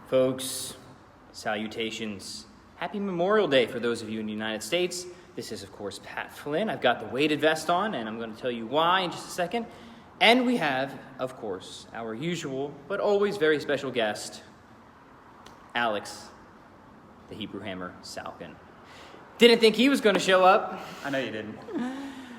Folks, salutations. Happy Memorial Day for those of you in the United States. This is, of course, Pat Flynn. I've got the weighted vest on, and I'm going to tell you why in just a second. And we have, of course, our usual, but always very special guest, Aleks, the Hebrew Hammer Salkin. Didn't think he was going to show up. I know you didn't.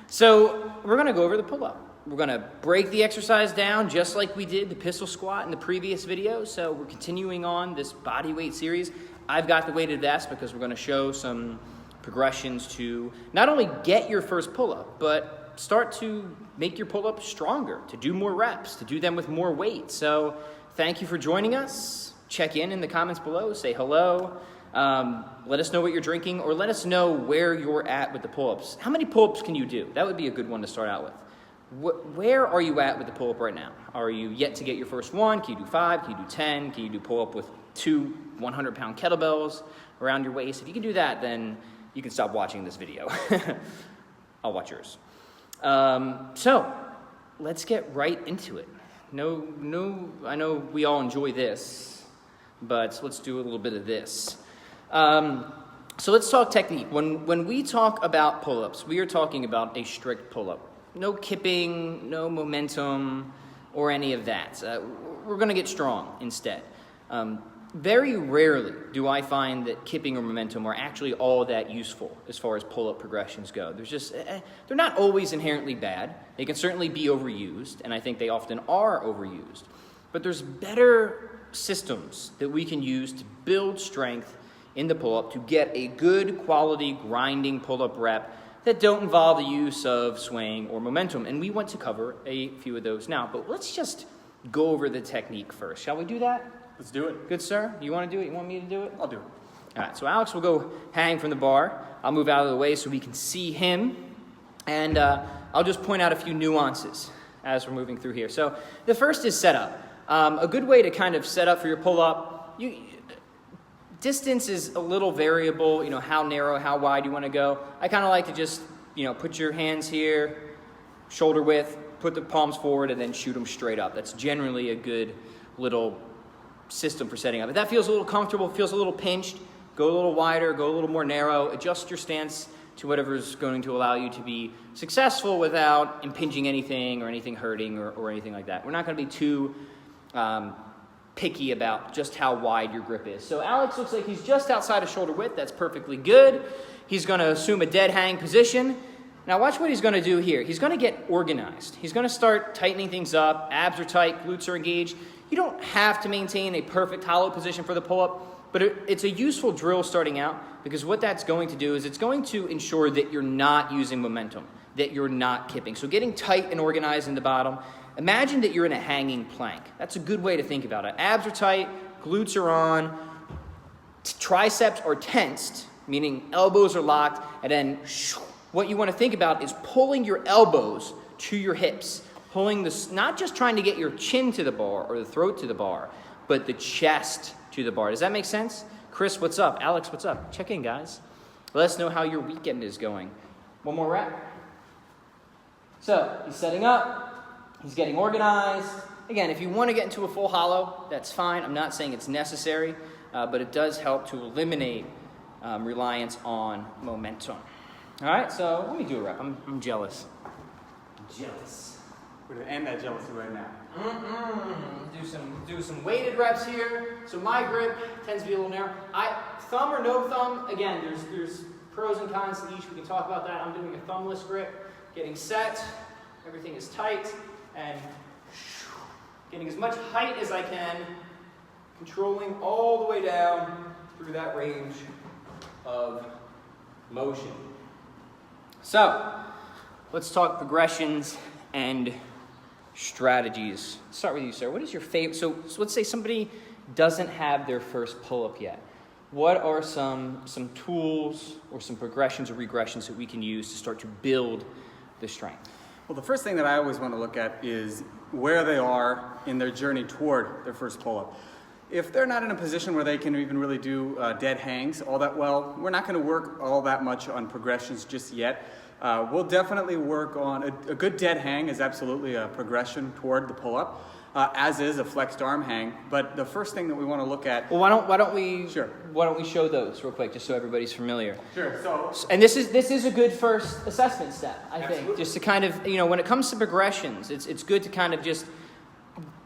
So we're going to go over the pull-up. We're going to break the exercise down just like we did the pistol squat in the previous video. So we're continuing on this body weight series. I've got the weighted vest because we're going to show some progressions to not only get your first pull-up, but start to make your pull-up stronger, to do more reps, to do them with more weight. So thank you for joining us. Check in the comments below. Say hello. Let us know what you're drinking, or let us know where you're at with the pull-ups. How many pull-ups can you do? That would be a good one to start out with. Where are you at with the pull-up right now? Are you yet to get your first one? Can you do 5? Can you do 10? Can you do pull-up with 2 100-pound kettlebells around your waist? If you can do that, then you can stop watching this video. I'll watch yours. So let's get right into it. I know we all enjoy this, but let's do a little bit of this. So let's talk technique. When we talk about pull-ups, we are talking about a strict pull-up. No kipping, no momentum, or any of that. We're going to get strong instead. Very rarely do I find that kipping or momentum are actually all that useful as far as pull-up progressions go. They're not always inherently bad. They can certainly be overused, and I think they often are overused. But there's better systems that we can use to build strength in the pull-up to get a good quality grinding pull-up rep that don't involve the use of swaying or momentum. And we want to cover a few of those now. But let's just go over the technique first. Shall we do that? Let's do it. Good, sir? You want to do it? You want me to do it? I'll do it. All right, so Aleks will go hang from the bar. I'll move out of the way so we can see him. And I'll just point out a few nuances as we're moving through here. So the first is setup. A good way to kind of set up for your pull-up, distance is a little variable, how narrow, how wide you want to go. I kind of like to just, put your hands here, shoulder width, put the palms forward, and then shoot them straight up. That's generally a good little system for setting up. If that feels a little comfortable, feels a little pinched, go a little wider, go a little more narrow, adjust your stance to whatever is going to allow you to be successful without impinging anything or anything hurting or anything like that. We're not going to be too picky about just how wide your grip is. So Aleks looks like he's just outside of shoulder width. That's perfectly good. He's going to assume a dead hang position. Now watch what he's going to do here. He's going to get organized. He's going to start tightening things up. Abs are tight, glutes are engaged. You don't have to maintain a perfect hollow position for the pull-up, but it's a useful drill starting out, because what that's going to do is it's going to ensure that you're not using momentum, that you're not kipping. So getting tight and organized in the bottom. Imagine that you're in a hanging plank. That's a good way to think about it. Abs are tight, glutes are on, triceps are tensed, meaning elbows are locked, and then what you want to think about is pulling your elbows to your hips. Pulling this, not just trying to get your chin to the bar or the throat to the bar, but the chest to the bar. Does that make sense? Chris, what's up? Aleks, what's up? Check in, guys. Let us know how your weekend is going. One more rep. So, he's setting up. He's getting organized. Again, if you want to get into a full hollow, that's fine. I'm not saying it's necessary, but it does help to eliminate reliance on momentum. All right, so let me do a rep. I'm jealous. We're going to end that jealousy right now. Do some weighted reps here. So my grip tends to be a little narrow. Thumb or no thumb, again, there's pros and cons to each. We can talk about that. I'm doing a thumbless grip, getting set. Everything is tight, and getting as much height as I can, controlling all the way down through that range of motion. So let's talk progressions and strategies. Let's start with you, sir. What is your favorite? So let's say somebody doesn't have their first pull-up yet. What are some tools or some progressions or regressions that we can use to start to build the strength? Well, the first thing that I always want to look at is where they are in their journey toward their first pull-up. If they're not in a position where they can even really do dead hangs all that well, we're not going to work all that much on progressions just yet. We'll definitely work on a good dead hang is absolutely a progression toward the pull-up. as is a flexed arm hang. But the first thing that we want to look at. Well, why don't we show those real quick, just so everybody's familiar? Sure. So, and this is a good first assessment step, I think, absolutely. just to kind of, when it comes to progressions, it's good to kind of just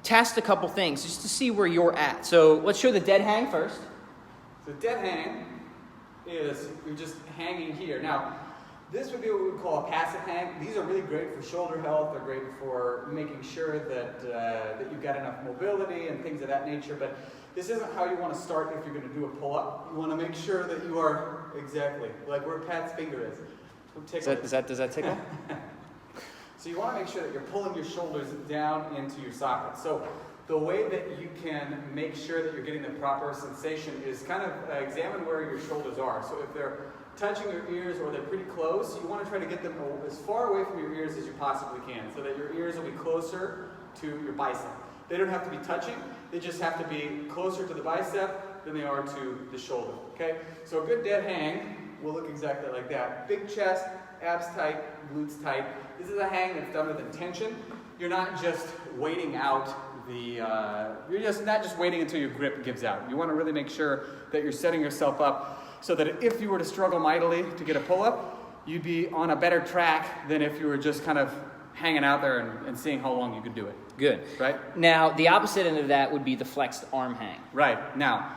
test a couple things just to see where you're at. So let's show the dead hang first. So dead hang is you're just hanging here. Now, this would be what we would call a passive hang. These are really great for shoulder health. They're great for making sure that that you've got enough mobility and things of that nature. But this isn't how you want to start if you're going to do a pull-up. You want to make sure that you are exactly like where Pat's finger is. Does that tickle? So you want to make sure that you're pulling your shoulders down into your socket. So the way that you can make sure that you're getting the proper sensation is kind of examine where your shoulders are. So if they're touching your ears or they're pretty close, you want to try to get them as far away from your ears as you possibly can so that your ears will be closer to your bicep. They don't have to be touching, they just have to be closer to the bicep than they are to the shoulder. Okay? So a good dead hang will look exactly like that. Big chest, abs tight, glutes tight. This is a hang that's done with intention. You're not just waiting out you're just not just waiting until your grip gives out. You want to really make sure that you're setting yourself up so that if you were to struggle mightily to get a pull-up, you'd be on a better track than if you were just kind of hanging out there and seeing how long you could do it. Good. Right? Now, the opposite end of that would be the flexed arm hang. Right. Now,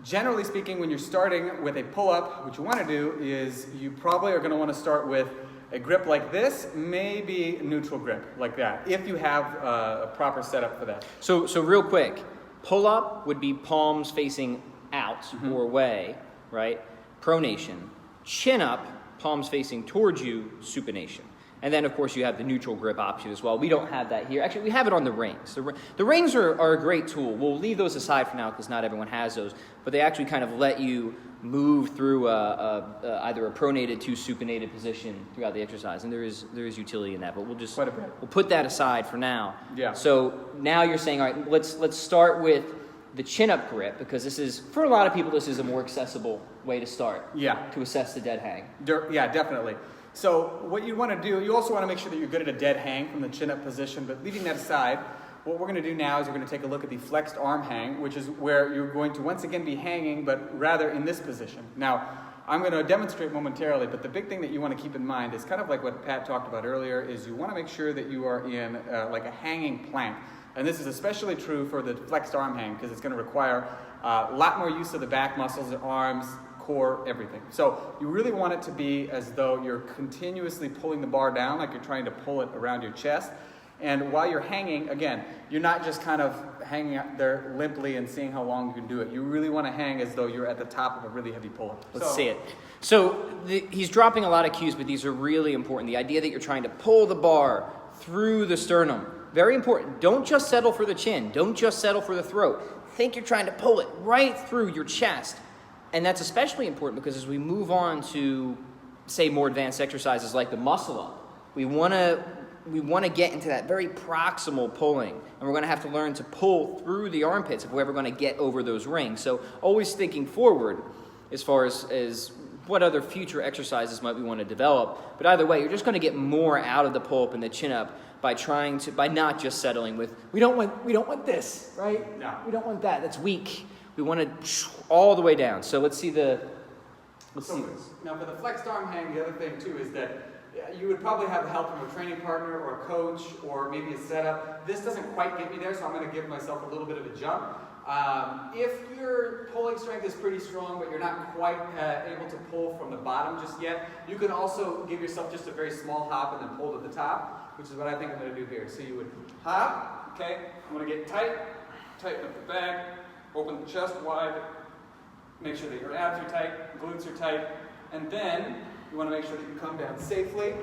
generally speaking, when you're starting with a pull-up, what you want to do is you probably are going to want to start with a grip like this, maybe neutral grip like that, if you have a proper setup for that. So real quick, pull up would be palms facing out or away, right? Pronation. Chin up, palms facing towards you, supination. And then, of course, you have the neutral grip option as well. We don't have that here. Actually, we have it on the rings. The rings are a great tool. We'll leave those aside for now because not everyone has those. But they actually kind of let you move through either a pronated to supinated position throughout the exercise. And there is utility in that. But we'll put that aside for now. Yeah. So now you're saying, all right, let's start with the chin-up grip because this is, for a lot of people, this is a more accessible way to start. Yeah. To assess the dead hang. Yeah, definitely. So what you want to do, you also want to make sure that you're good at a dead hang from the chin-up position, but leaving that aside, what we're going to do now is we're going to take a look at the flexed arm hang, which is where you're going to once again be hanging, but rather in this position. Now, I'm going to demonstrate momentarily, but the big thing that you want to keep in mind is kind of like what Pat talked about earlier, is you want to make sure that you are in like a hanging plank. And this is especially true for the flexed arm hang because it's going to require a lot more use of the back muscles, the arms, core, everything. So you really want it to be as though you're continuously pulling the bar down, like you're trying to pull it around your chest. And while you're hanging, again, you're not just kind of hanging out there limply and seeing how long you can do it. You really want to hang as though you're at the top of a really heavy pull-up. Let's see it. So he's dropping a lot of cues, but these are really important. The idea that you're trying to pull the bar through the sternum, very important. Don't just settle for the chin. Don't just settle for the throat. Think you're trying to pull it right through your chest. And that's especially important because as we move on to, say, more advanced exercises like the muscle-up, we want to get into that very proximal pulling. And we're going to have to learn to pull through the armpits if we're ever going to get over those rings. So always thinking forward as far as what other future exercises might we want to develop. But either way, you're just going to get more out of the pull-up and the chin-up by not just settling with, we don't want this, right? No. We don't want that. That's weak. We want to all the way down. So let's see this. Now for the flexed arm hang, the other thing too is that you would probably have the help from a training partner or a coach or maybe a setup. This doesn't quite get me there, so I'm going to give myself a little bit of a jump. If your pulling strength is pretty strong, but you're not quite able to pull from the bottom just yet, you can also give yourself just a very small hop and then pull to the top, which is what I think I'm going to do here. So you would hop, okay, I'm going to get tighten up the back, open the chest wide, make sure that your abs are tight, glutes are tight, and then you want to make sure that you come down safely.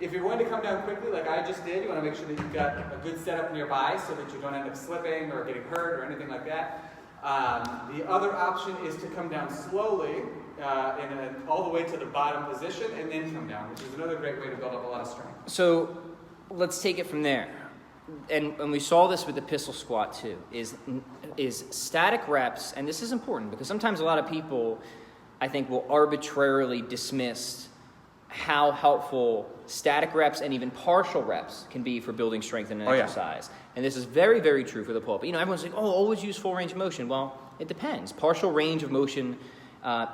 If you're going to come down quickly, like I just did, you want to make sure that you've got a good setup nearby so that you don't end up slipping or getting hurt or anything like that. The other option is to come down slowly all the way to the bottom position and then come down, which is another great way to build up a lot of strength. So let's take it from there. And we saw this with the pistol squat too, is static reps, and this is important because sometimes a lot of people, I think, will arbitrarily dismiss how helpful static reps and even partial reps can be for building strength in an exercise. And this is very, very true for the pull-up. You know, everyone's like, oh, always use full range of motion. Well, it depends. Partial range of motion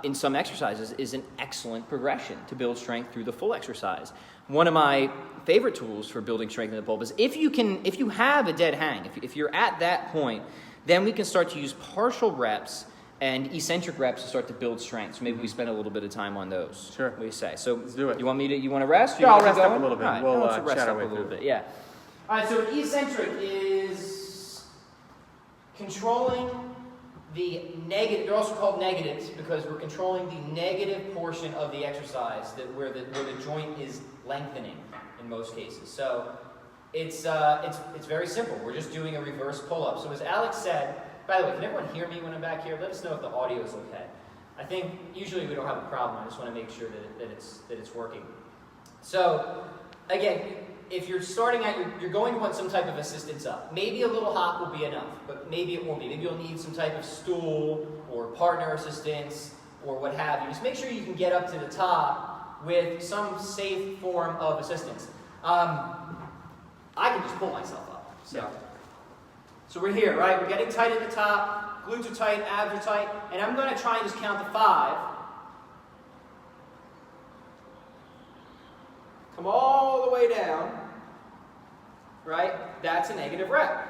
in some exercises is an excellent progression to build strength through the full exercise. One of my favorite tools for building strength in the pull-up is if you have a dead hang, if you're at that point, then we can start to use partial reps and eccentric reps to start to build strength. So maybe we spend a little bit of time on those. Sure. What do you say? So let's do it. You want to rest? Yeah, I'll rest up a little bit. All right, We'll rest chat up our a way little through. bit. Yeah. All right. So eccentric is controlling the negative. They're also called negatives because we're controlling the negative portion of the exercise where the joint is lengthening in most cases. So it's very simple. We're just doing a reverse pull-up. So as Aleks said. By the way, can everyone hear me when I'm back here? Let us know if the audio is okay. I think usually we don't have a problem. I just want to make sure that it's working. So again, if you're starting out, you're going to want some type of assistance up. Maybe a little hop will be enough, but maybe it won't be. Maybe you'll need some type of stool or partner assistance or what have you. Just make sure you can get up to the top with some safe form of assistance. I can just pull myself up. So we're here, right? We're getting tight at the top, glutes are tight, abs are tight, and I'm going to try and just count to 5. Come all the way down, right? That's a negative rep.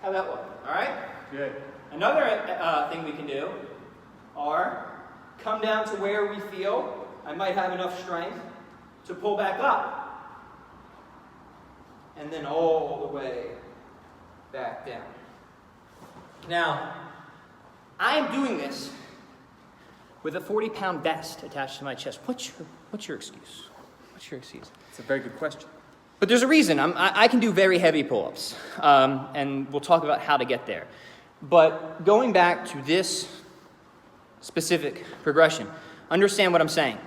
How'd that look? All right? Good. Another thing we can do are come down to where we feel I might have enough strength to pull back up. And then all the way back down. Now, I am doing this with a 40-pound vest attached to my chest. What's your excuse? What's your excuse? It's a very good question. But there's a reason. I can do very heavy pull-ups, and we'll talk about how to get there. But going back to this specific progression, understand what I'm saying.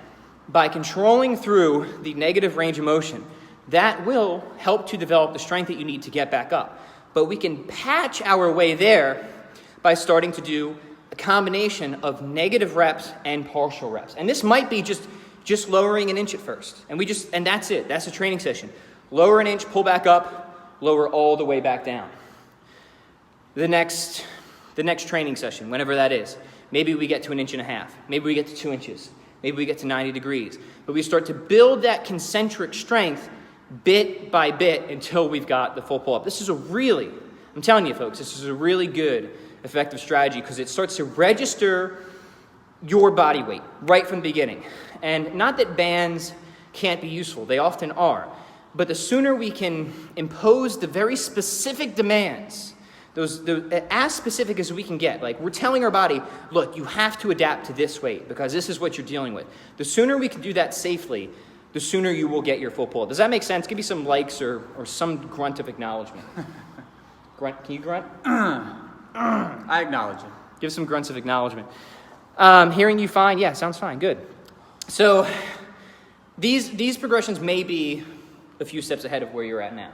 By controlling through the negative range of motion, that will help to develop the strength that you need to get back up. But we can patch our way there by starting to do a combination of negative reps and partial reps. And this might be just lowering an inch at first. And that's it. That's a training session. Lower an inch, pull back up, lower all the way back down. The next training session, whenever that is, maybe we get to 1.5 inches. Maybe we get to 2 inches. Maybe we get to 90 degrees. But we start to build that concentric strength bit by bit until we've got the full pull-up. I'm telling you folks, this is a really good, effective strategy because it starts to register your body weight right from the beginning. And not that bands can't be useful, they often are. But the sooner we can impose the very specific demands, as specific as we can get, like we're telling our body, look, you have to adapt to this weight because this is what you're dealing with. The sooner we can do that safely, the sooner you will get your full pull-up. Does that make sense? Give me some likes or some grunt of acknowledgement. Grunt? Can you grunt? I acknowledge it. Give some grunts of acknowledgement. Hearing you fine? Yeah, sounds fine. Good. So these progressions may be a few steps ahead of where you're at now.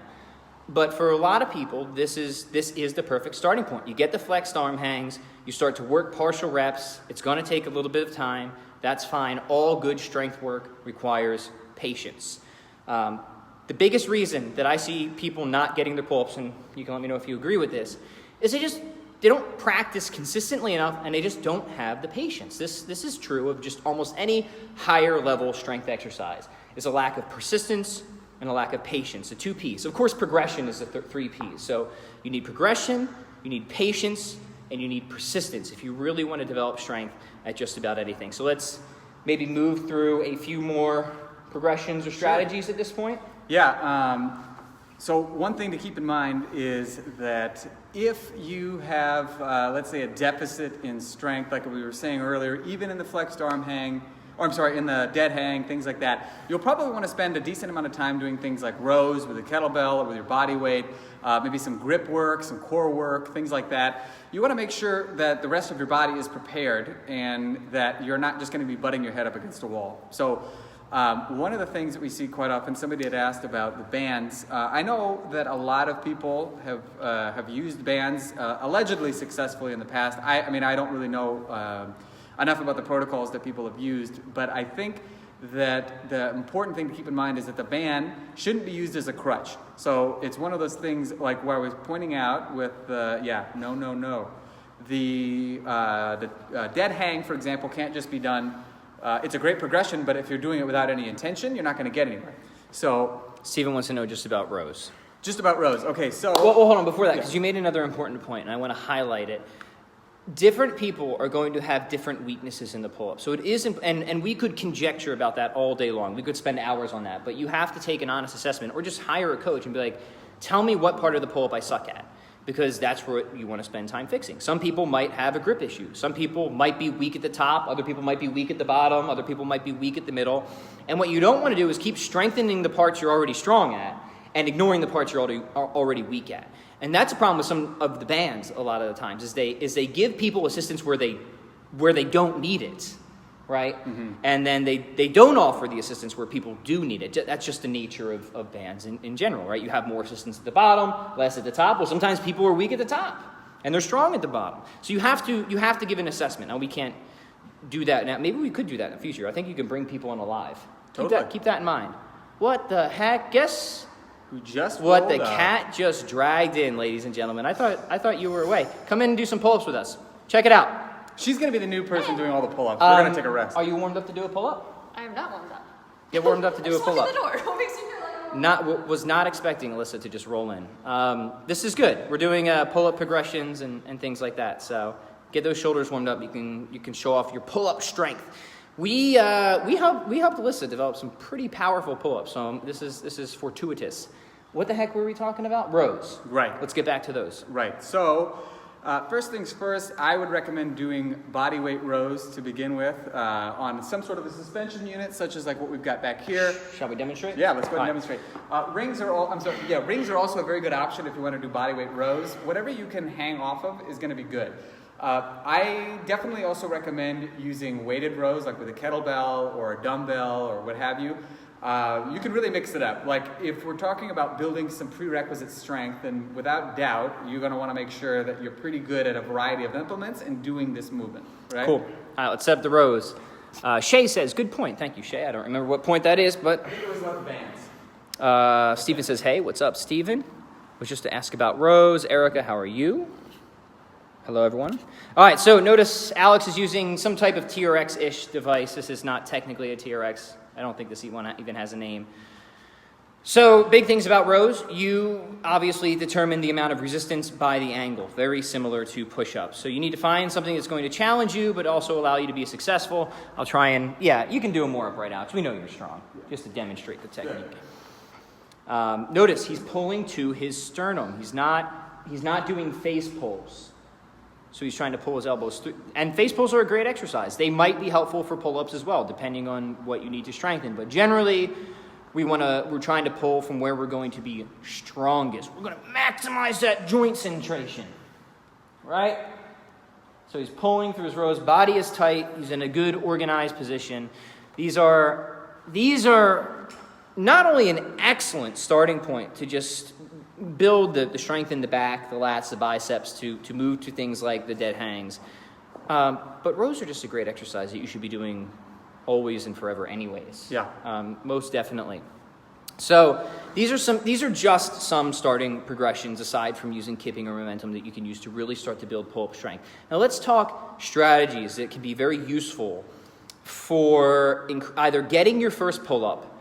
But for a lot of people, this is the perfect starting point. You get the flexed arm hangs. You start to work partial reps. It's going to take a little bit of time. That's fine. All good strength work requires patience. The biggest reason that I see people not getting their pull-ups, and you can let me know if you agree with this, is they don't practice consistently enough and they just don't have the patience. This is true of just almost any higher level strength exercise. It's a lack of persistence and a lack of patience, the 2 P's. Of course, progression is the 3 P's. So you need progression, you need patience, and you need persistence if you really want to develop strength at just about anything. So let's maybe move through a few more progressions or strategies at this point. Yeah. So one thing to keep in mind is that if you have, let's say, a deficit in strength, like we were saying earlier, even in the flexed arm hang, in the dead hang, things like that, you'll probably want to spend a decent amount of time doing things like rows with a kettlebell or with your body weight, maybe some grip work, some core work, things like that. You want to make sure that the rest of your body is prepared and that you're not just going to be butting your head up against a wall. So one of the things that we see quite often, somebody had asked about the bands. I know that a lot of people have used bands allegedly successfully in the past. I mean, I don't really know enough about the protocols that people have used, but I think that the important thing to keep in mind is that the band shouldn't be used as a crutch. So it's one of those things like where I was pointing out with the, no. The dead hang, for example, can't just be done. It's a great progression, but if you're doing it without any intention, you're not going to get anywhere. So Stephen wants to know just about rows. Just about rows. Okay, so... Well, hold on, before that, because you made another important point, and I want to highlight it. Different people are going to have different weaknesses in the pull-up. So it is, and we could conjecture about that all day long. We could spend hours on that. But you have to take an honest assessment or just hire a coach and be like, tell me what part of the pull-up I suck at. Because that's where you want to spend time fixing. Some people might have a grip issue. Some people might be weak at the top. Other people might be weak at the bottom. Other people might be weak at the middle. And what you don't want to do is keep strengthening the parts you're already strong at and ignoring the parts you're already weak at. And that's a problem with some of the bands a lot of the times, is they give people assistance where they don't need it, right? Mm-hmm. And then they don't offer the assistance where people do need it. That's just the nature of bands in general, right? You have more assistance at the bottom, less at the top. Well, sometimes people are weak at the top, and they're strong at the bottom. So you have to give an assessment. Now, we can't do that now. Maybe we could do that in the future. I think you can bring people on live. Totally. Keep that in mind. What the heck? Guess... Who just what the cat just dragged in, ladies and gentlemen. I thought you were away. Come in and do some pull-ups with us. Check it out. She's going to be the new person doing all the pull-ups. We're going to take a rest. Are you warmed up to do a pull-up? I am not warmed up. Get warmed up to do a pull-up. The door. What makes you feel like Was not expecting Alyssa to just roll in. This is good. We're doing pull-up progressions and things like that. So get those shoulders warmed up. You can show off your pull-up strength. We helped Alyssa develop some pretty powerful pull-ups. So this is fortuitous. What the heck were we talking about? Rows. Right. Let's get back to those. Right. So, first things first, I would recommend doing bodyweight rows to begin with on some sort of a suspension unit, such as like what we've got back here. Shall we demonstrate? Yeah, let's go ahead and demonstrate. Rings are also a very good option if you want to do bodyweight rows. Whatever you can hang off of is going to be good. I definitely also recommend using weighted rows, like with a kettlebell or a dumbbell or what have you. You can really mix it up. Like if we're talking about building some prerequisite strength, then without doubt, you're going to want to make sure that you're pretty good at a variety of implements and doing this movement, right? Cool. All right, let's set up the rows. Shay says, good point. Thank you, Shay. I don't remember what point that is, but... I think it was about the bands. Stephen says, hey, what's up, Stephen? Was just to ask about rows. Erica, how are you? Hello, everyone. All right, so notice Aleks is using some type of TRX-ish device. This is not technically a TRX. I don't think this one even has a name. So, big things about rows. You obviously determine the amount of resistance by the angle, very similar to push-ups. So you need to find something that's going to challenge you, but also allow you to be successful. I'll try and, you can do a more upright, Alex. We know you're strong, just to demonstrate the technique. Notice he's pulling to his sternum. He's not doing face pulls. So he's trying to pull his elbows through. And face pulls are a great exercise. They might be helpful for pull-ups as well, depending on what you need to strengthen. But generally, we're trying to pull from where we're going to be strongest. We're going to maximize that joint centration, right? So he's pulling through his rows. Body is tight. He's in a good organized position. These are not only an excellent starting point to just build the strength in the back, the lats, the biceps to move to things like the dead hangs. But rows are just a great exercise that you should be doing always and forever anyways. Yeah. Most definitely. So these are just some starting progressions aside from using kipping or momentum that you can use to really start to build pull-up strength. Now let's talk strategies that can be very useful for either getting your first pull-up,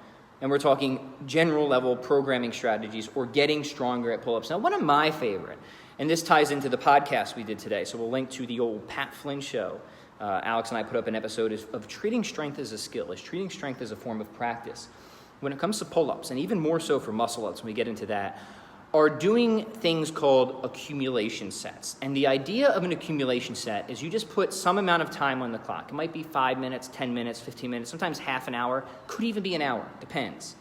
and we're talking general level programming strategies, or getting stronger at pull-ups. Now, one of my favorite, and this ties into the podcast we did today, so we'll link to the old Pat Flynn show. Aleks and I put up an episode of treating strength as a skill, as treating strength as a form of practice. When it comes to pull-ups, and even more so for muscle-ups when we get into that, are doing things called accumulation sets. And the idea of an accumulation set is you just put some amount of time on the clock. It might be 5 minutes, 10 minutes, 15 minutes, sometimes half an hour, could even be an hour, depends.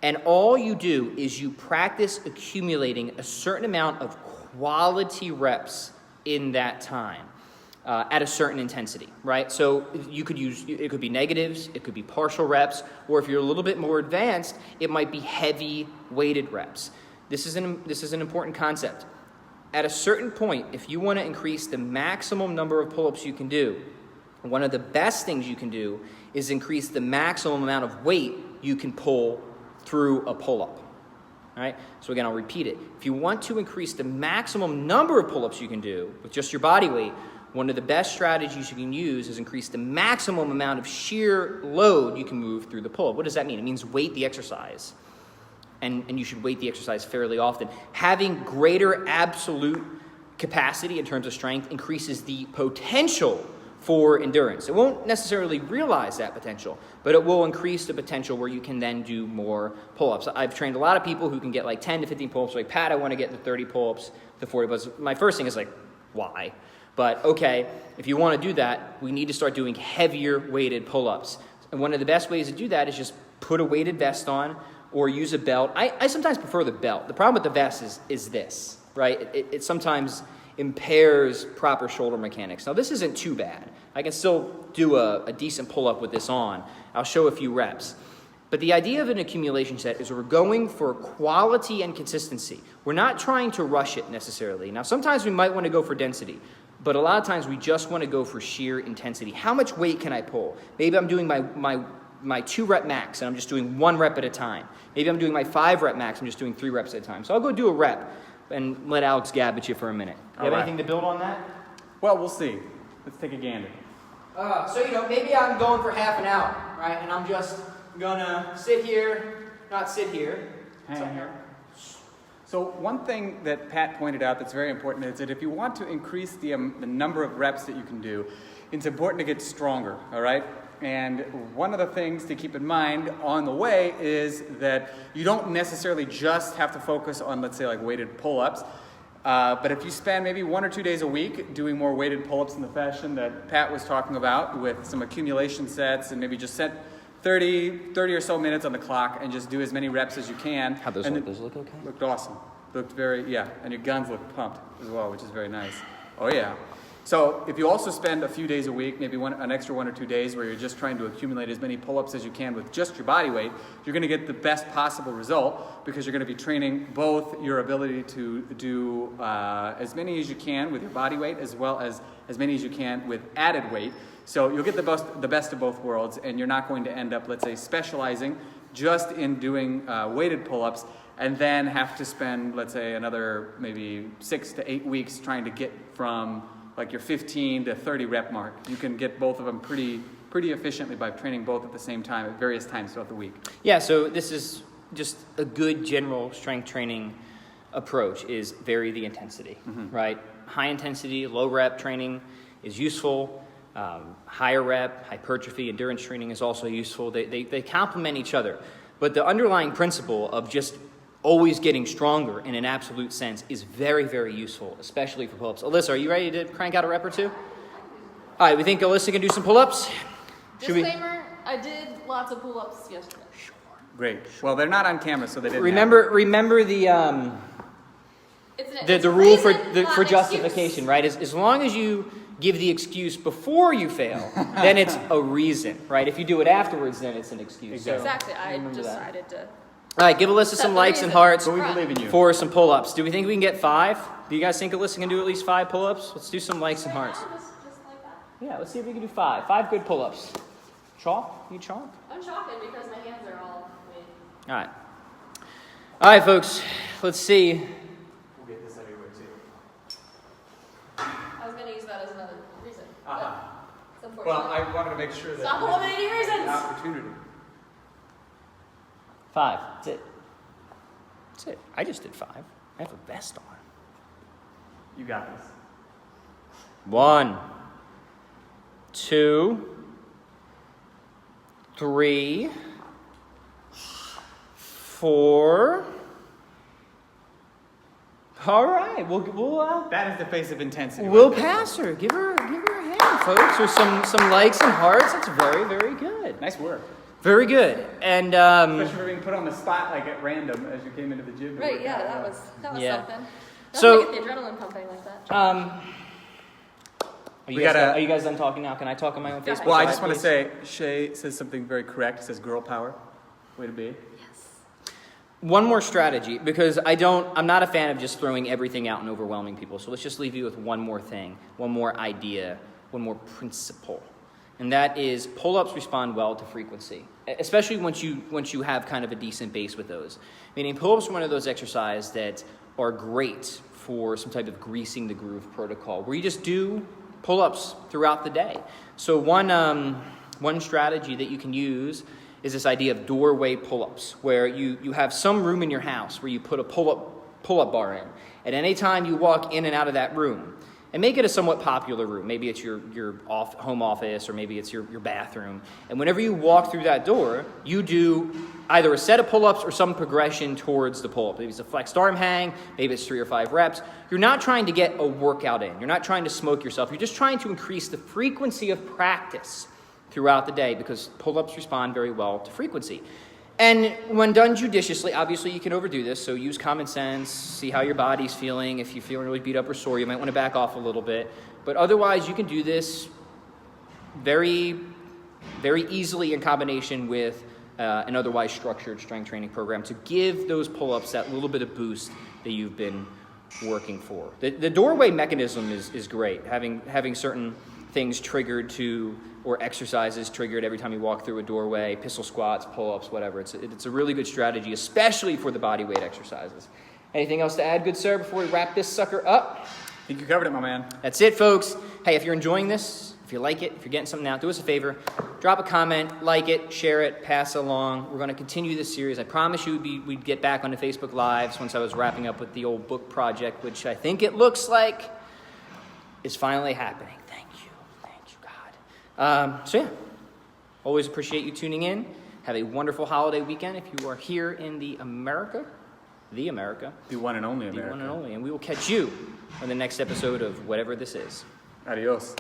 And all you do is you practice accumulating a certain amount of quality reps in that time at a certain intensity, right? So it could be negatives, it could be partial reps, or if you're a little bit more advanced, it might be heavy weighted reps. This is an important concept. At a certain point, if you want to increase the maximum number of pull-ups you can do, one of the best things you can do is increase the maximum amount of weight you can pull through a pull-up. All right? So again, I'll repeat it. If you want to increase the maximum number of pull-ups you can do with just your body weight, one of the best strategies you can use is increase the maximum amount of shear load you can move through the pull-up. What does that mean? It means weight the exercise. And you should weight the exercise fairly often. Having greater absolute capacity in terms of strength increases the potential for endurance. It won't necessarily realize that potential, but it will increase the potential where you can then do more pull-ups. I've trained a lot of people who can get like 10 to 15 pull-ups. Like, Pat, I want to get to 30 pull-ups, to 40 pull-ups. My first thing is like, why? But okay, if you want to do that, we need to start doing heavier weighted pull-ups. And one of the best ways to do that is just put a weighted vest on or use a belt. I sometimes prefer the belt. The problem with the vest is this, right? It sometimes impairs proper shoulder mechanics. Now, this isn't too bad. I can still do a decent pull-up with this on. I'll show a few reps. But the idea of an accumulation set is we're going for quality and consistency. We're not trying to rush it necessarily. Now, sometimes we might want to go for density, but a lot of times we just want to go for sheer intensity. How much weight can I pull? Maybe I'm doing my 2-rep max, and I'm just doing 1 rep at a time. Maybe I'm doing my 5-rep max, I'm just doing 3 reps at a time. So I'll go do a rep and let Aleks gab at you for a minute. You have anything to build on that? Well, we'll see. Let's take a gander. So, maybe I'm going for half an hour, right? And I'm just gonna sit here, not sit here. Hang here. So one thing that Pat pointed out that's very important is that if you want to increase the number of reps that you can do, it's important to get stronger, all right? And one of the things to keep in mind on the way is that you don't necessarily just have to focus on, let's say, like weighted pull-ups. But if you spend maybe 1 or 2 days a week doing more weighted pull-ups in the fashion that Pat was talking about with some accumulation sets, and maybe just set 30 or so minutes on the clock and just do as many reps as you can. How'd those look? Those look okay? Looked awesome. Looked very, yeah. And your guns look pumped as well, which is very nice. Oh, yeah. So if you also spend a few days a week, maybe an extra 1 or 2 days where you're just trying to accumulate as many pull-ups as you can with just your body weight, you're going to get the best possible result because you're going to be training both your ability to do as many as you can with your body weight as well as many as you can with added weight. So you'll get the best of both worlds, and you're not going to end up, let's say, specializing just in doing weighted pull-ups and then have to spend, let's say, another maybe 6 to 8 weeks trying to get from like your 15 to 30 rep mark. You can get both of them pretty efficiently by training both at the same time at various times throughout the week. Yeah, so this is just a good general strength training approach is vary the intensity, right? High intensity, low rep training is useful. Higher rep, hypertrophy, endurance training is also useful. They complement each other. But the underlying principle of just always getting stronger in an absolute sense is very, very useful, especially for pull-ups. Alyssa, are you ready to crank out a rep or two? All right, we think Alyssa can do some pull-ups? Disclaimer, I did lots of pull-ups yesterday. Great. Well, they're not on camera, so they didn't Remember the rule for justification, right? As long as you give the excuse before you fail, then it's a reason, right? If you do it afterwards, then it's an excuse. Exactly. Exactly. I decided to. All right, give Alyssa some likes and hearts But we believe in you. for some pull-ups. Do we think we can get 5? Do you guys think Alyssa can do at least 5 pull-ups? Let's do some likes and hearts. Just like that. Yeah, let's see if we can do 5. 5 good pull-ups. Chalk? You chalk? I'm chalking because my hands are all weak. All right. All right, folks. Let's see. We'll get this everywhere too. I was going to use that as another reason. It's unfortunate. Well, I wanted to make sure that Stop eliminating reasons! opportunity. 5. That's it. That's it. I just did 5. I have a vest on. You got this. 1, 2, 3, 4. All right, we'll That is the face of intensity. we'll pass her. Give her a hand, folks, or some likes and hearts. That's very, very good. Nice work. Very good. And Especially for being put on the spot like at random as you came into the gym. Right, yeah, that was Yeah. something. So- Don't get the adrenaline pumping like that. are you We guys gotta- are you guys done talking now? Can I talk on my own Go Facebook? ahead. Well, I Live, just want to please? say, Shay says something very correct. It says girl power. Way to be. One more strategy, because I'm not a fan of just throwing everything out and overwhelming people. So let's just leave you with one more thing, one more idea, one more principle. and that is pull-ups respond well to frequency, especially once you have kind of a decent base with those. Meaning pull-ups are one of those exercises that are great for some type of greasing the groove protocol, where you just do pull-ups throughout the day. So one strategy that you can use is this idea of doorway pull-ups, where you have some room in your house where you put a pull-up bar in. At any time you walk in and out of that room, and make it a somewhat popular room. Maybe it's your home office, or maybe it's your bathroom. And whenever you walk through that door, you do either a set of pull-ups or some progression towards the pull-up. Maybe it's a flexed arm hang, maybe it's 3 or 5 reps. You're not trying to get a workout in. You're not trying to smoke yourself. You're just trying to increase the frequency of practice throughout the day, because pull-ups respond very well to frequency. And when done judiciously, obviously you can overdo this, so use common sense, see how your body's feeling. If you're feeling really beat up or sore, you might want to back off a little bit. But otherwise, you can do this very, very easily in combination with an otherwise structured strength training program to give those pull-ups that little bit of boost that you've been working for. The doorway mechanism is great, having certain things triggered to, or exercises triggered every time you walk through a doorway, pistol squats, pull-ups, whatever. It's a really good strategy, especially for the body weight exercises. Anything else to add, good sir, before we wrap this sucker up? I think you covered it, my man. That's it, folks. Hey, if you're enjoying this, if you like it, if you're getting something out, do us a favor. Drop a comment, like it, share it, pass it along. We're going to continue this series. I promise you we'd get back onto Facebook Lives once I was wrapping up with the old book project, which I think it looks like is finally happening. Thank you, God. So yeah, always appreciate you tuning in. Have a wonderful holiday weekend if you are here in the America. The one and only America. The one and only. And we will catch you on the next episode of whatever this is. Adios.